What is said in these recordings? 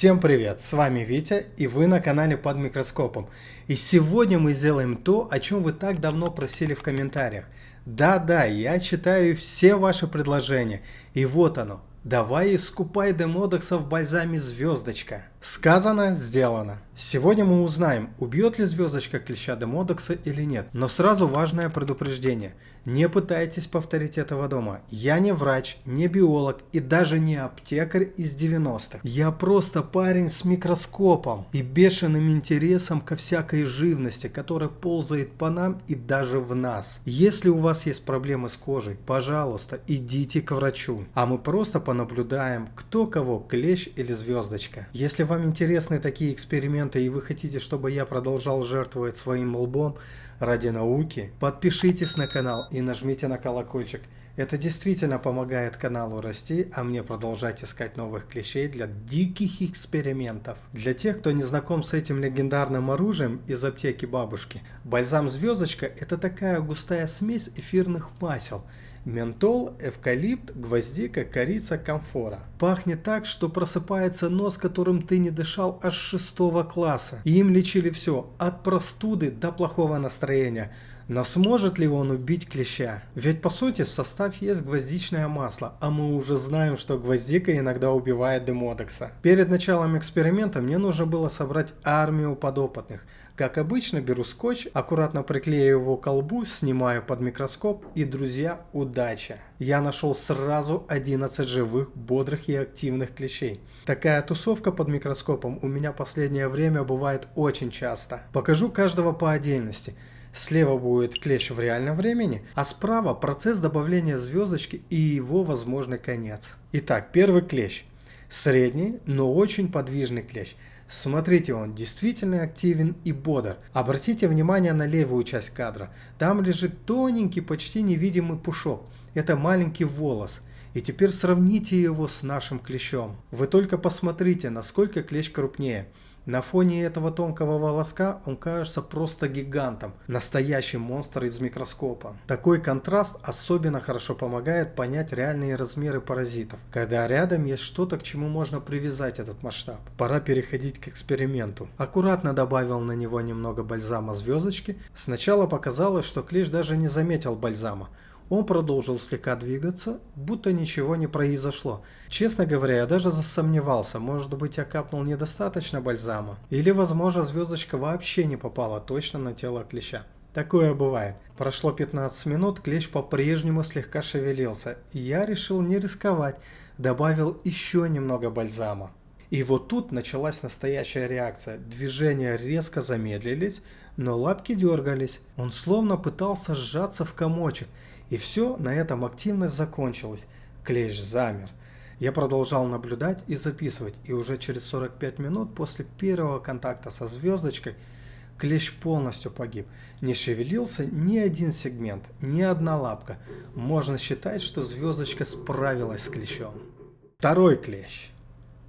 Всем привет, с вами Витя и вы на канале Под Микроскопом. И сегодня мы сделаем то, о чем вы так давно просили в комментариях. Да-да, я читаю все ваши предложения. И вот оно. Давай искупай демодекса в бальзаме звездочка. Сказано, сделано. Сегодня мы узнаем, убьет ли звездочка клеща демодекса или нет. Но сразу важное предупреждение. Не пытайтесь повторить этого дома. Я не врач, не биолог и даже не аптекарь из 90-х. Я просто парень с микроскопом и бешеным интересом ко всякой живности, которая ползает по нам и даже в нас. Если у вас есть проблемы с кожей, пожалуйста, идите к врачу. А мы просто понаблюдаем, кто кого, клещ или звездочка. Если вам интересны такие эксперименты и вы хотите, чтобы я продолжал жертвовать своим лбом ради науки, подпишитесь на канал и нажмите на колокольчик. Это действительно помогает каналу расти, а мне продолжать искать новых клещей для диких экспериментов. Для тех, кто не знаком с этим легендарным оружием из аптеки бабушки, бальзам звездочка – это такая густая смесь эфирных масел. Ментол, эвкалипт, гвоздика, корица, камфора. Пахнет так, что просыпается нос, которым ты не дышал аж 6 класса. И им лечили все, от простуды до плохого настроения. Но сможет ли он убить клеща? Ведь по сути в составе есть гвоздичное масло, а мы уже знаем, что гвоздика иногда убивает демодекса. Перед началом эксперимента мне нужно было собрать армию подопытных. Как обычно, беру скотч, аккуратно приклею его к колбу, снимаю под микроскоп и, друзья, удача! Я нашел сразу 11 живых, бодрых и активных клещей. Такая тусовка под микроскопом у меня последнее время бывает очень часто. Покажу каждого по отдельности. Слева будет клещ в реальном времени, а справа процесс добавления звездочки и его возможный конец. Итак, первый клещ. Средний, но очень подвижный клещ. Смотрите, он действительно активен и бодр. Обратите внимание на левую часть кадра. Там лежит тоненький, почти невидимый пушок. Это маленький волос. И теперь сравните его с нашим клещом. Вы только посмотрите, насколько клещ крупнее. На фоне этого тонкого волоска он кажется просто гигантом, настоящий монстр из микроскопа. Такой контраст особенно хорошо помогает понять реальные размеры паразитов, когда рядом есть что-то, к чему можно привязать этот масштаб. Пора переходить к эксперименту. Аккуратно добавил на него немного бальзама звездочки. Сначала показалось, что клещ даже не заметил бальзама. Он продолжил слегка двигаться, будто ничего не произошло. Честно говоря, я даже засомневался, может быть, я капнул недостаточно бальзама. Или, возможно, звездочка вообще не попала точно на тело клеща. Такое бывает. Прошло 15 минут, клещ по-прежнему слегка шевелился, и я решил не рисковать, добавил еще немного бальзама. И вот тут началась настоящая реакция. Движения резко замедлились, но лапки дергались. Он словно пытался сжаться в комочек. И все, на этом активность закончилась. Клещ замер. Я продолжал наблюдать и записывать, и уже через 45 минут после первого контакта со звездочкой клещ полностью погиб. Не шевелился ни один сегмент, ни одна лапка. Можно считать, что звездочка справилась с клещом. Второй клещ.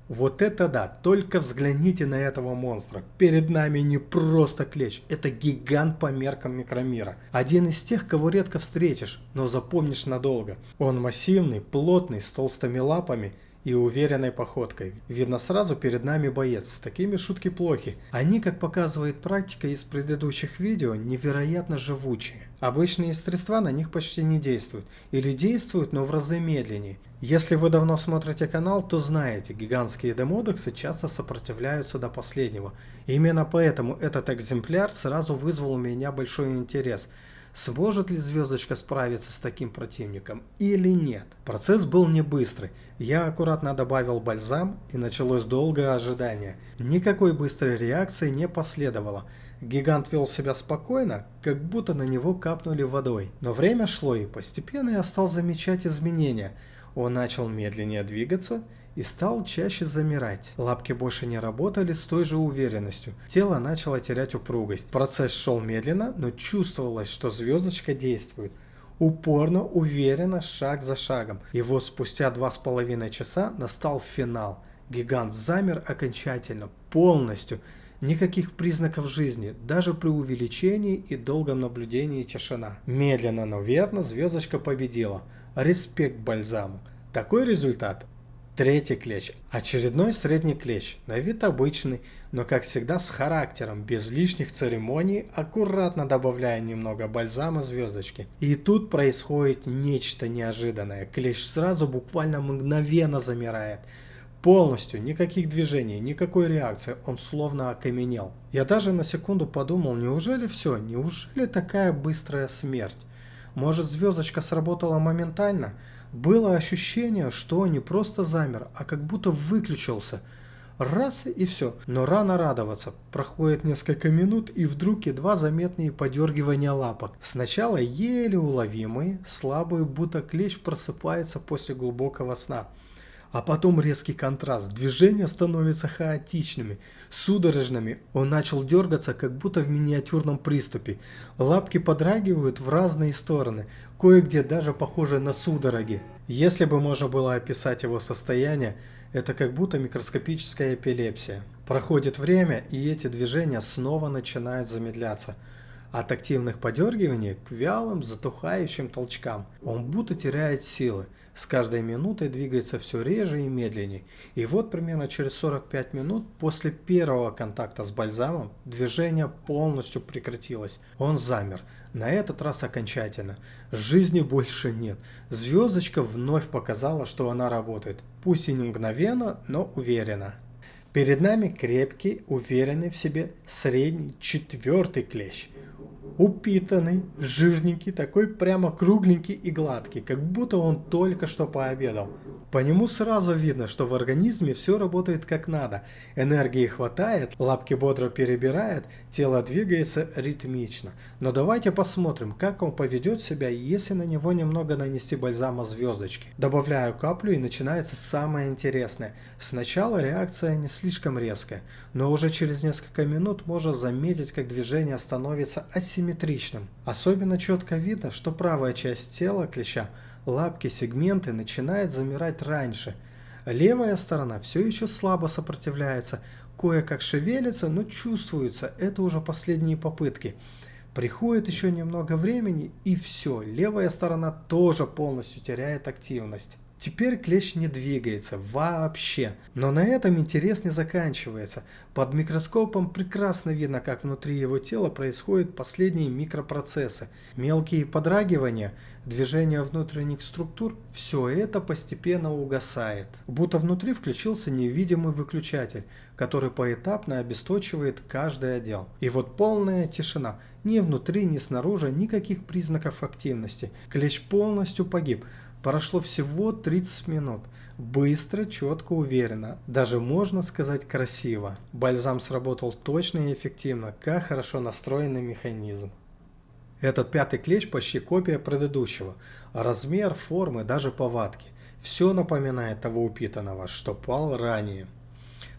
Вот это да, только взгляните на этого монстра. Перед нами не просто клещ, это гигант по меркам микромира. Один из тех, кого редко встретишь, но запомнишь надолго. Он массивный, плотный, с толстыми лапами и уверенной походкой. Видно сразу, перед нами боец, с такими шутки плохи. Они, как показывает практика из предыдущих видео, невероятно живучие. Обычные средства на них почти не действуют. Или действуют, но в разы медленнее. Если вы давно смотрите канал, то знаете, гигантские демодексы часто сопротивляются до последнего. Именно поэтому этот экземпляр сразу вызвал у меня большой интерес. Сможет ли звездочка справиться с таким противником или нет? Процесс был не быстрый. Я аккуратно добавил бальзам, и началось долгое ожидание. Никакой быстрой реакции не последовало. Гигант вел себя спокойно, как будто на него капнули водой. Но время шло, и постепенно я стал замечать изменения. Он начал медленнее двигаться и стал чаще замирать. Лапки больше не работали с той же уверенностью. Тело начало терять упругость. Процесс шел медленно, но чувствовалось, что звездочка действует. Упорно, уверенно, шаг за шагом. И вот спустя 2,5 часа настал финал. Гигант замер окончательно, полностью. Никаких признаков жизни, даже при увеличении и долгом наблюдении тишина. Медленно, но верно звездочка победила. Респект бальзаму. Такой результат Третий клещ. Очередной средний клещ. На вид обычный, но как всегда с характером, без лишних церемоний, аккуратно добавляя немного бальзама звездочки. И тут происходит нечто неожиданное. Клещ сразу буквально мгновенно замирает. Полностью, никаких движений, никакой реакции, он словно окаменел. Я даже на секунду подумал, неужели все, неужели такая быстрая смерть? Может, звездочка сработала моментально? Было ощущение, что он не просто замер, а как будто выключился. Раз и все. Но рано радоваться. Проходит несколько минут, и вдруг едва заметные подергивания лапок. Сначала еле уловимые, слабые, будто клещ просыпается после глубокого сна. А потом резкий контраст. Движения становятся хаотичными, судорожными. Он начал дергаться, как будто в миниатюрном приступе. Лапки подрагивают в разные стороны, кое-где даже похожи на судороги. Если бы можно было описать его состояние, это как будто микроскопическая эпилепсия. Проходит время, и эти движения снова начинают замедляться. От активных подергиваний к вялым, затухающим толчкам. Он будто теряет силы. С каждой минутой двигается все реже и медленнее. И вот примерно через 45 минут после первого контакта с бальзамом движение полностью прекратилось. Он замер. На этот раз окончательно. Жизни больше нет. Звездочка вновь показала, что она работает. Пусть и не мгновенно, но уверенно. Перед нами крепкий, уверенный в себе средний четвертый клещ. Упитанный, жирненький, такой прямо кругленький и гладкий, как будто он только что пообедал. По нему сразу видно, что в организме все работает как надо. Энергии хватает, лапки бодро перебирает, тело двигается ритмично. Но давайте посмотрим, как он поведет себя, если на него немного нанести бальзама звездочки. Добавляю каплю, и начинается самое интересное. Сначала реакция не слишком резкая, но уже через несколько минут можно заметить, как движение становится асимметричным. Особенно четко видно, что правая часть тела клеща, лапки, сегменты начинает замирать раньше. Левая сторона все еще слабо сопротивляется, кое-как шевелится, но чувствуется, это уже последние попытки. Приходит еще немного времени, и все, левая сторона тоже полностью теряет активность. Теперь клещ не двигается вообще. Но на этом интерес не заканчивается. Под микроскопом прекрасно видно, как внутри его тела происходят последние микропроцессы. Мелкие подрагивания, движения внутренних структур, все это постепенно угасает. Будто внутри включился невидимый выключатель, который поэтапно обесточивает каждый отдел. И вот полная тишина. Ни внутри, ни снаружи никаких признаков активности. Клещ полностью погиб. Прошло всего 30 минут. Быстро, четко, уверенно. Даже можно сказать красиво. Бальзам сработал точно и эффективно, как хорошо настроенный механизм. Этот пятый клещ почти копия предыдущего. Размер, формы, даже повадки. Все напоминает того упитанного, что пал ранее.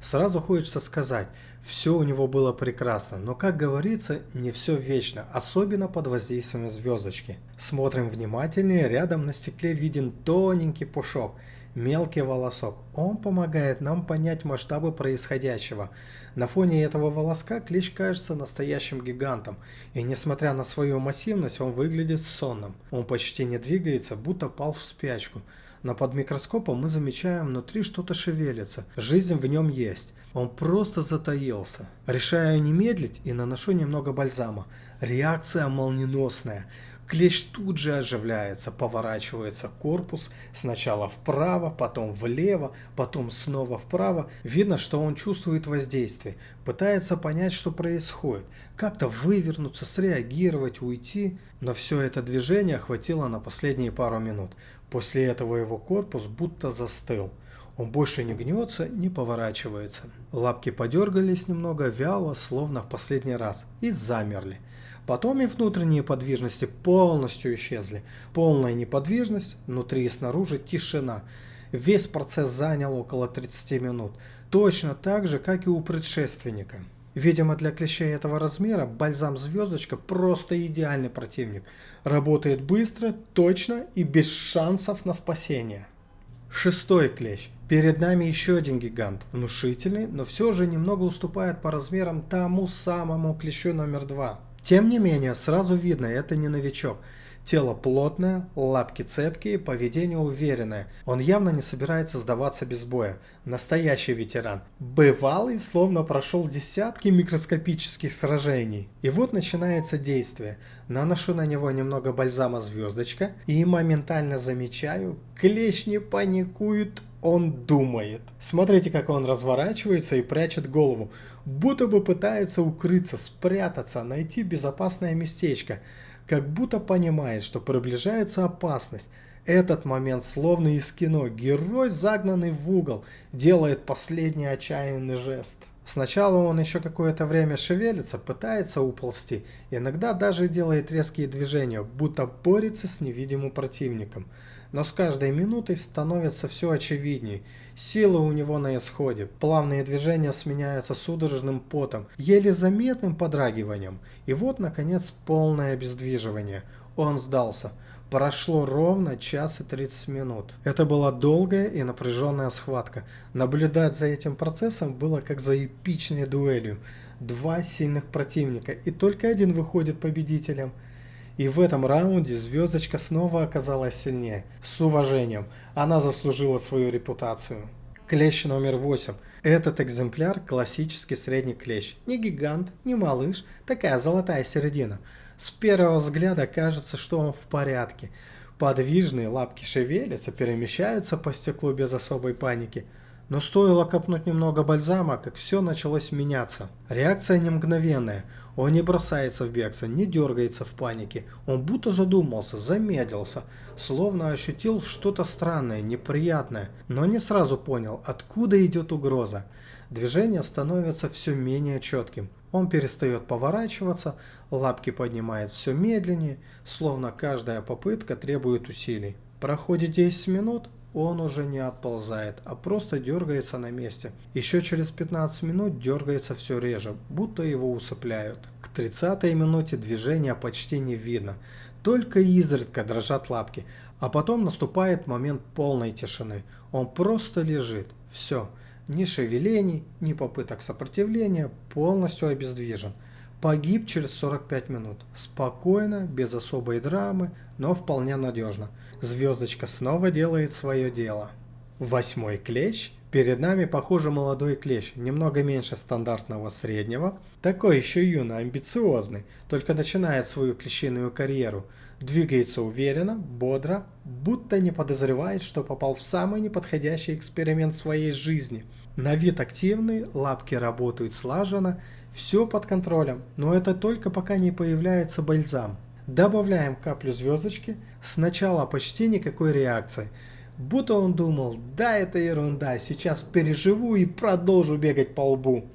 Сразу хочется сказать, все у него было прекрасно, но, как говорится, не все вечно, особенно под воздействием звездочки. Смотрим внимательнее, рядом на стекле виден тоненький пушок, мелкий волосок. Он помогает нам понять масштабы происходящего. На фоне этого волоска клещ кажется настоящим гигантом, и несмотря на свою массивность, он выглядит сонным. Он почти не двигается, будто пал в спячку. Но под микроскопом мы замечаем, внутри что-то шевелится, жизнь в нем есть. Он просто затаился. Решаю не медлить и наношу немного бальзама. Реакция молниеносная. Клещ тут же оживляется, поворачивается корпус сначала вправо, потом влево, потом снова вправо. Видно, что он чувствует воздействие, пытается понять, что происходит, как-то вывернуться, среагировать, уйти. Но все это движение хватило на последние пару минут. После этого его корпус будто застыл. Он больше не гнется, не поворачивается. Лапки подергались немного вяло, словно в последний раз, и замерли. Потом и внутренние подвижности полностью исчезли. Полная неподвижность, внутри и снаружи тишина. Весь процесс занял около 30 минут. Точно так же, как и у предшественника. Видимо, для клещей этого размера бальзам звездочка просто идеальный противник. Работает быстро, точно и без шансов на спасение. Шестой клещ. Перед нами еще один гигант. Внушительный, но все же немного уступает по размерам тому самому клещу номер 2. Тем не менее, сразу видно, это не новичок. Тело плотное, лапки цепкие, поведение уверенное. Он явно не собирается сдаваться без боя. Настоящий ветеран. Бывалый, словно прошел десятки микроскопических сражений. И вот начинается действие. Наношу на него немного бальзама звездочка и моментально замечаю, клещ не паникует, он думает. Смотрите, как он разворачивается и прячет голову. Будто бы пытается укрыться, спрятаться, найти безопасное местечко. Как будто понимает, что приближается опасность. Этот момент словно из кино. Герой, загнанный в угол, делает последний отчаянный жест. Сначала он еще какое-то время шевелится, пытается уползти, иногда даже делает резкие движения, будто борется с невидимым противником. Но с каждой минутой становится все очевиднее. Сила у него на исходе, плавные движения сменяются судорожным потом, еле заметным подрагиванием. И вот, наконец, полное обездвиживание. Он сдался. Прошло ровно час и 30 минут. Это была долгая и напряженная схватка. Наблюдать за этим процессом было как за эпичной дуэлью. Два сильных противника, и только один выходит победителем. И в этом раунде звездочка снова оказалась сильнее. С уважением. Она заслужила свою репутацию. Клещ номер 8. Этот экземпляр классический средний клещ. Не гигант, не малыш, такая золотая середина. С первого взгляда кажется, что он в порядке. Подвижные лапки шевелятся, перемещаются по стеклу без особой паники. Но стоило капнуть немного бальзама, как все началось меняться. Реакция не мгновенная. Он не бросается в бегство, не дергается в панике. Он будто задумался, замедлился, словно ощутил что-то странное, неприятное, но не сразу понял, откуда идет угроза. Движение становится все менее четким. Он перестает поворачиваться, лапки поднимает все медленнее, словно каждая попытка требует усилий. Проходит 10 минут, он уже не отползает, а просто дергается на месте. Еще через 15 минут дергается все реже, будто его усыпляют. К 30-й минуте движения почти не видно, только изредка дрожат лапки, а потом наступает момент полной тишины. Он просто лежит, все, ни шевелений, ни попыток сопротивления, полностью обездвижен. Погиб через 45 минут. Спокойно, без особой драмы, но вполне надежно. Звездочка снова делает свое дело. 8-й клещ. Перед нами, похоже, молодой клещ, немного меньше стандартного среднего. Такой еще юно, амбициозный, только начинает свою клещиную карьеру. Двигается уверенно, бодро, будто не подозревает, что попал в самый неподходящий эксперимент своей жизни. На вид активный, лапки работают слаженно, все под контролем, но это только пока не появляется бальзам. Добавляем каплю звездочки, сначала почти никакой реакции. Будто он думал, да это ерунда, сейчас переживу и продолжу бегать по лбу.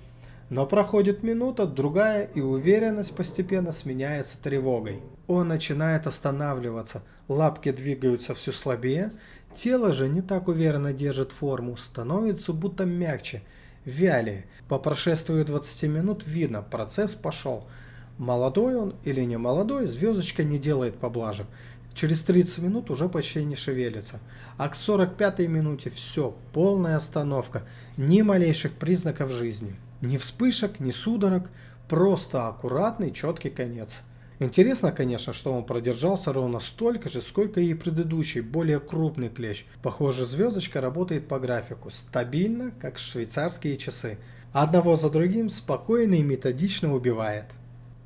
Но проходит минута, другая, и уверенность постепенно сменяется тревогой. Он начинает останавливаться, лапки двигаются все слабее, тело же не так уверенно держит форму, становится будто мягче, вялее. По прошествии 20 минут видно, процесс пошел. Молодой он или не молодой, звездочка не делает поблажек. Через 30 минут уже почти не шевелится. А к 45-й минуте все, полная остановка, ни малейших признаков жизни. Ни вспышек, ни судорог, просто аккуратный, четкий конец. Интересно, конечно, что он продержался ровно столько же, сколько и предыдущий, более крупный клещ. Похоже, звездочка работает по графику, стабильно, как швейцарские часы. Одного за другим спокойно и методично убивает.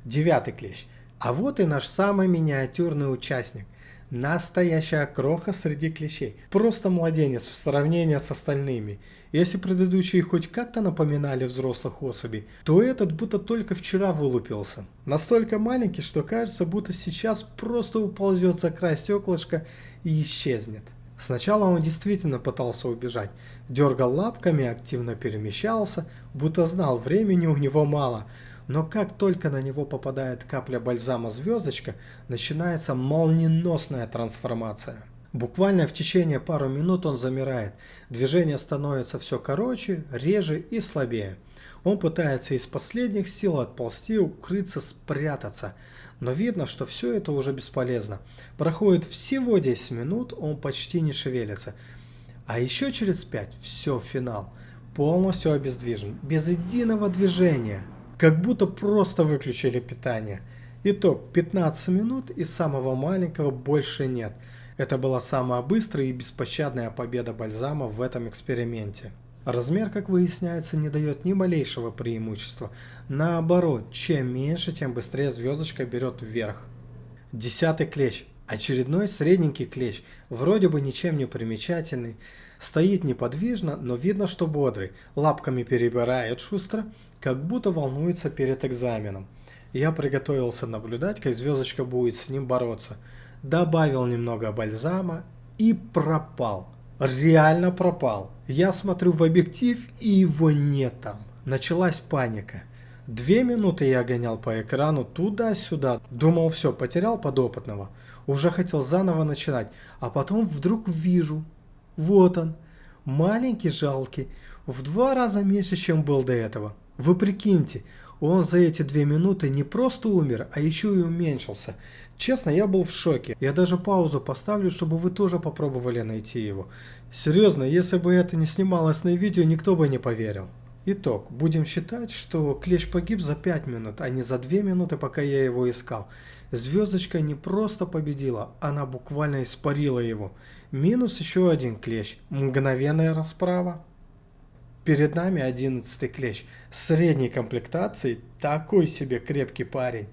9-й клещ. А вот и наш самый миниатюрный участник. Настоящая кроха среди клещей. Просто младенец в сравнении с остальными. Если предыдущие хоть как-то напоминали взрослых особей, то этот будто только вчера вылупился. Настолько маленький, что кажется, будто сейчас просто уползет за край стеклышка и исчезнет. Сначала он действительно пытался убежать. Дергал лапками, активно перемещался, будто знал, времени у него мало. Но как только на него попадает капля бальзама звездочка, начинается молниеносная трансформация. Буквально в течение пару минут он замирает, движение становится все короче, реже и слабее. Он пытается из последних сил отползти, укрыться, спрятаться, но видно, что все это уже бесполезно. Проходит всего 10 минут, он почти не шевелится. А еще через 5 все, финал. Полностью обездвижен, без единого движения. Как будто просто выключили питание. Итог: 15 минут и самого маленького больше нет. Это была самая быстрая и беспощадная победа Бальзама в этом эксперименте. Размер, как выясняется, не дает ни малейшего преимущества. Наоборот, чем меньше, тем быстрее звездочка берет вверх. 10-й клещ. Очередной средненький клещ, вроде бы ничем не примечательный, стоит неподвижно, но видно, что бодрый, лапками перебирает шустро, как будто волнуется перед экзаменом. Я приготовился наблюдать, как звездочка будет с ним бороться. Добавил немного бальзама и пропал. Реально пропал. Я смотрю в объектив, и его нет там. Началась паника. 2 минуты я гонял по экрану туда-сюда. Думал, все, потерял подопытного. Уже хотел заново начинать. А потом вдруг вижу. Вот он. Маленький, жалкий. В 2 раза меньше, чем был до этого. Вы прикиньте, он за эти 2 минуты не просто умер, а еще и уменьшился. Честно, я был в шоке. Я даже паузу поставлю, чтобы вы тоже попробовали найти его. Серьезно, если бы это не снималось на видео, никто бы не поверил. Итог. Будем считать, что клещ погиб за 5 минут, а не за 2 минуты, пока я его искал. Звездочка не просто победила, она буквально испарила его. Минус еще один клещ. Мгновенная расправа. Перед нами 11-й клещ. Средней комплектации, такой себе крепкий парень.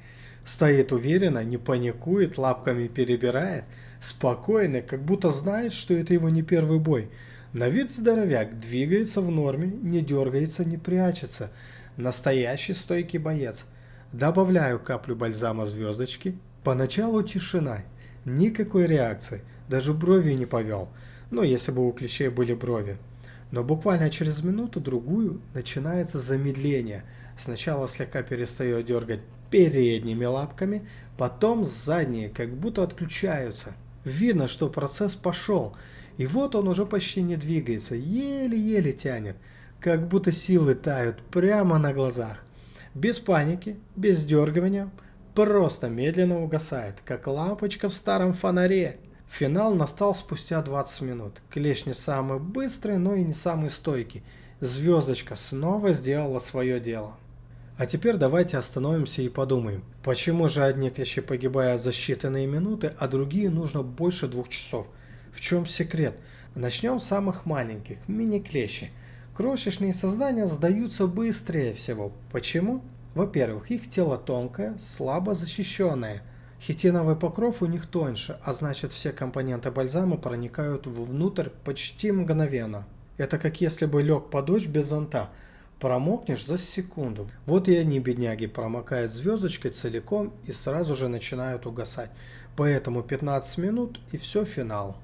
Стоит уверенно, не паникует, лапками перебирает. Спокойно, как будто знает, что это его не первый бой. На вид здоровяк, двигается в норме, не дергается, не прячется. Настоящий стойкий боец. Добавляю каплю бальзама звездочки. Поначалу тишина, никакой реакции, даже бровью не повел. Ну, если бы у клещей были брови. Но буквально через минуту-другую начинается замедление. Сначала слегка перестает дергать передними лапками, потом задние, как будто отключаются. Видно, что процесс пошел. И вот он уже почти не двигается, еле-еле тянет, как будто силы тают прямо на глазах. Без паники, без дергивания, просто медленно угасает, как лампочка в старом фонаре. Финал настал спустя 20 минут. Клещ не самый быстрый, но и не самый стойкий. Звездочка снова сделала свое дело. А теперь давайте остановимся и подумаем, почему же одни клещи погибают за считанные минуты, а другие нужно больше 2 часов. В чем секрет? Начнем с самых маленьких, мини-клещи. Крошечные создания сдаются быстрее всего. Почему? Во-первых, их тело тонкое, слабо защищенное. Хитиновый покров у них тоньше, а значит все компоненты бальзама проникают вовнутрь почти мгновенно. Это как если бы лег под дождь без зонта. Промокнешь за секунду. Вот и они, бедняги, промокают звездочкой целиком и сразу же начинают угасать. Поэтому 15 минут и все, финал.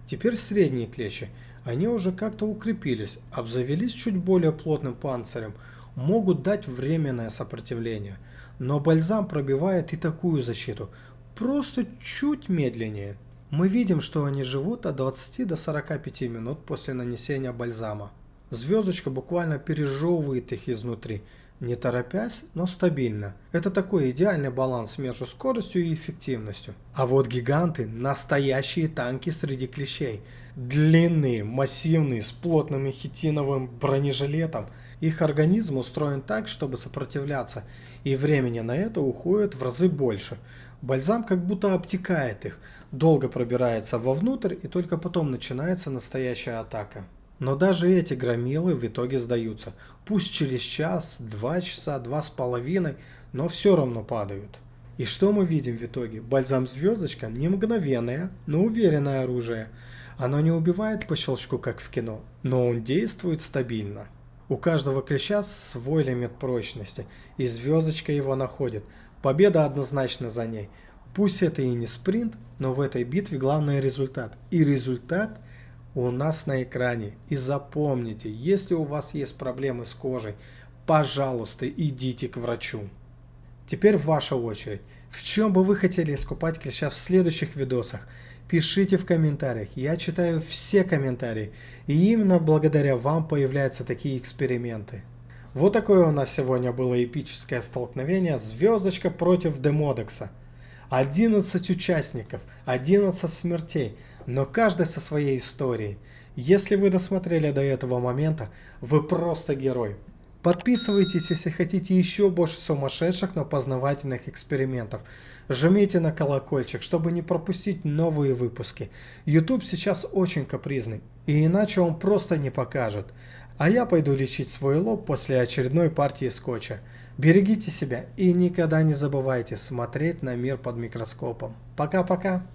Теперь средние клещи. Они уже как-то укрепились, обзавелись чуть более плотным панцирем, могут дать временное сопротивление. Но бальзам пробивает и такую защиту, просто чуть медленнее. Мы видим, что они живут от 20 до 45 минут после нанесения бальзама. Звездочка буквально пережевывает их изнутри, не торопясь, но стабильно. Это такой идеальный баланс между скоростью и эффективностью. А вот гиганты – настоящие танки среди клещей. Длинные, массивные, с плотным хитиновым бронежилетом. Их организм устроен так, чтобы сопротивляться, и времени на это уходит в разы больше. Бальзам как будто обтекает их, долго пробирается вовнутрь, и только потом начинается настоящая атака. Но даже эти громилы в итоге сдаются. Пусть через час, 2 часа, 2,5, но все равно падают. И что мы видим в итоге? Бальзам звездочка не мгновенное, но уверенное оружие. Оно не убивает по щелчку, как в кино, но он действует стабильно. У каждого клеща свой лимит прочности, и звездочка его находит. Победа однозначно за ней. Пусть это и не спринт, но в этой битве главный результат. И результат у нас на экране. И запомните, если у вас есть проблемы с кожей, пожалуйста, идите к врачу. Теперь ваша очередь. В чем бы вы хотели искупать клеща в следующих видосах? Пишите в комментариях, я читаю все комментарии, и именно благодаря вам появляются такие эксперименты. Вот такое у нас сегодня было эпическое столкновение звездочка против Демодекса. 11 участников, 11 смертей, но каждый со своей историей. Если вы досмотрели до этого момента, вы просто герой. Подписывайтесь, если хотите еще больше сумасшедших, но познавательных экспериментов. Жмите на колокольчик, чтобы не пропустить новые выпуски. YouTube сейчас очень капризный, и иначе он просто не покажет. А я пойду лечить свой лоб после очередной партии скотча. Берегите себя и никогда не забывайте смотреть на мир под микроскопом. Пока-пока.